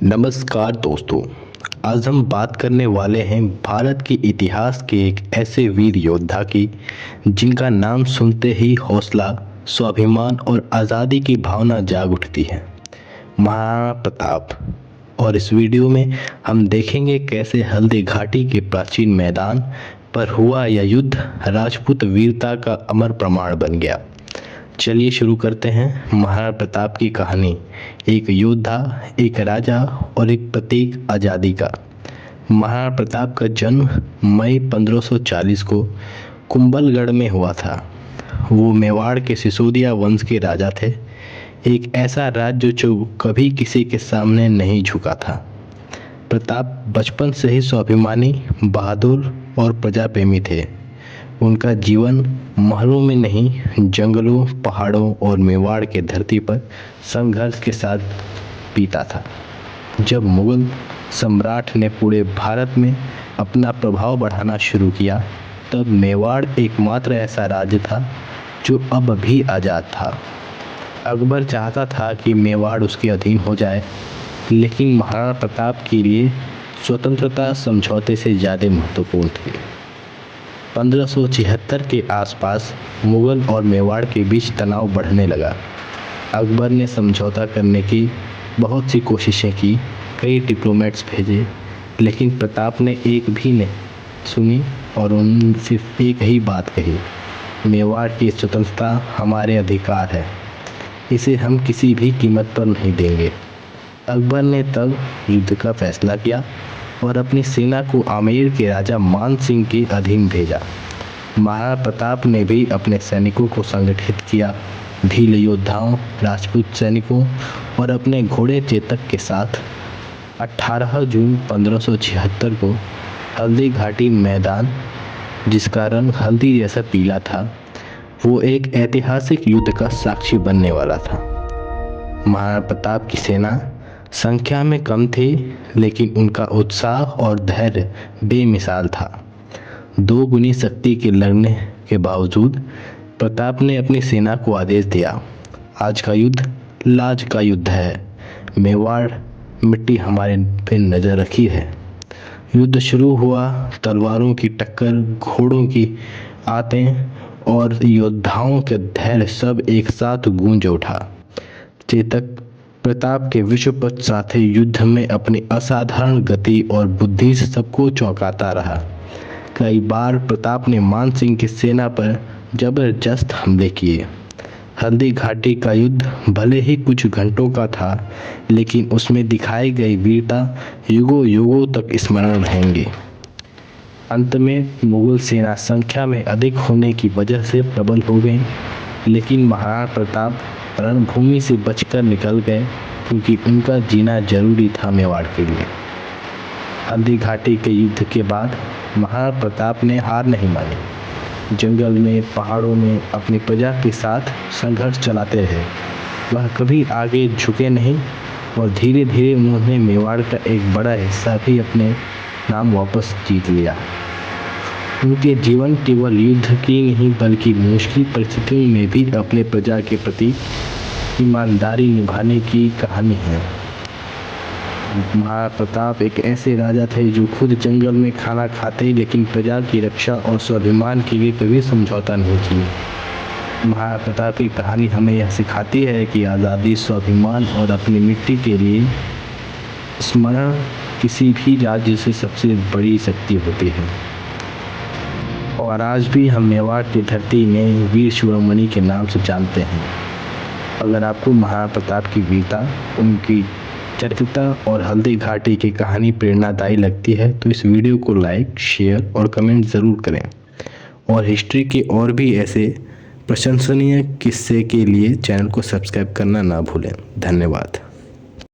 नमस्कार दोस्तों। आज हम बात करने वाले हैं भारत के इतिहास के एक ऐसे वीर योद्धा की जिनका नाम सुनते ही हौसला, स्वाभिमान और आज़ादी की भावना जाग उठती है, महाराणा प्रताप। और इस वीडियो में हम देखेंगे कैसे हल्दी घाटी के प्राचीन मैदान पर हुआ यह युद्ध राजपूत वीरता का अमर प्रमाण बन गया। चलिए शुरू करते हैं महाराणा प्रताप की कहानी, एक योद्धा, एक राजा और एक प्रतीक आज़ादी का। महाराणा प्रताप का जन्म मई 1540 को कुंभलगढ़ में हुआ था। वो मेवाड़ के सिसोदिया वंश के राजा थे, एक ऐसा राज्य जो कभी किसी के सामने नहीं झुका था। प्रताप बचपन से ही स्वाभिमानी, बहादुर और प्रजाप्रेमी थे। उनका जीवन महलों में नहीं, जंगलों, पहाड़ों और मेवाड़ के धरती पर संघर्ष के साथ बीता था। जब मुगल सम्राट ने पूरे भारत में अपना प्रभाव बढ़ाना शुरू किया, तब मेवाड़ एकमात्र ऐसा राज्य था जो अब भी आज़ाद था। अकबर चाहता था कि मेवाड़ उसके अधीन हो जाए, लेकिन महाराणा प्रताप के लिए स्वतंत्रता समझौते से ज़्यादा महत्वपूर्ण थी। 1576 के आसपास मुगल और मेवाड़ के बीच तनाव बढ़ने लगा। अकबर ने समझौता करने की बहुत सी कोशिशें की, कई डिप्लोमेट्स भेजे, लेकिन प्रताप ने एक भी नहीं सुनी और उन्होंने सिर्फ एक ही बात कही, मेवाड़ की स्वतंत्रता हमारे अधिकार है, इसे हम किसी भी कीमत पर नहीं देंगे। अकबर ने तब युद्ध का फैसला किया और अपनी सेना को आमेर के राजा मान सिंह के अधीन भेजा। महाराणा प्रताप ने भी अपने सैनिकों को संगठित किया, भील योद्धाओं, राजपूत सैनिकों और अपने घोड़े चेतक के साथ 18 जून 1576 को हल्दी घाटी मैदान, जिसका रंग हल्दी जैसा पीला था, वो एक ऐतिहासिक युद्ध का साक्षी बनने वाला था। महाराणा प्रताप की सेना संख्या में कम थी, लेकिन उनका उत्साह और धैर्य बेमिसाल था। दोगुनी शक्ति के लड़ने के बावजूद प्रताप ने अपनी सेना को आदेश दिया, आज का युद्ध लाज का युद्ध है, मेवाड़ मिट्टी हमारे पे नजर रखी है। युद्ध शुरू हुआ, तलवारों की टक्कर, घोड़ों की आतें और योद्धाओं के धैर्य सब एक साथ गूंज उठा। चेतक प्रताप के विश्वपत साथी युद्ध में अपनी असाधारण गति और बुद्धि से सबको चौंकाता रहा। कई बार प्रताप ने मान सिंह की सेना पर जबरदस्त हमले किए। हल्दी घाटी का युद्ध भले ही कुछ घंटों का था, लेकिन उसमें दिखाई गई वीरता युगों युगों तक स्मरण रहेंगे। अंत में मुगल सेना संख्या में अधिक होने की वजह से प्रबल हो गई, लेकिन महाराणा प्रताप रणभूमि से बचकर निकल गए, क्योंकि उनका जीना जरूरी था मेवाड़ के लिए। हल्दी घाटी के युद्ध के बाद महाराणा प्रताप ने हार नहीं मानी। जंगल में, पहाड़ों में अपनी प्रजा के साथ संघर्ष चलाते रहे। वह कभी आगे झुके नहीं और धीरे धीरे उन्होंने मेवाड़ का एक बड़ा हिस्सा भी अपने नाम वापस जीत लिया। उनके जीवन केवल युद्ध की नहीं, बल्कि मुश्किल परिस्थितियों में भी अपने प्रजा के प्रति ईमानदारी निभाने की कहानी है। महाराणा प्रताप एक ऐसे राजा थे जो खुद जंगल में खाना खाते, लेकिन प्रजा की रक्षा और स्वाभिमान के लिए कभी समझौता नहीं किया। महाराणा प्रताप की कहानी हमें यह सिखाती है कि आज़ादी, स्वाभिमान और अपनी मिट्टी के लिए स्मरण किसी भी राज्य से सबसे बड़ी शक्ति होती है। और आज भी हम मेवाड़ की धरती में वीर शिरोमणि के नाम से जानते हैं। अगर आपको महाराणा प्रताप की वीरता, उनकी चरित्रता और हल्दी घाटी की कहानी प्रेरणादायी लगती है, तो इस वीडियो को लाइक, शेयर और कमेंट ज़रूर करें। और हिस्ट्री के और भी ऐसे प्रशंसनीय किस्से के लिए चैनल को सब्सक्राइब करना ना भूलें। धन्यवाद।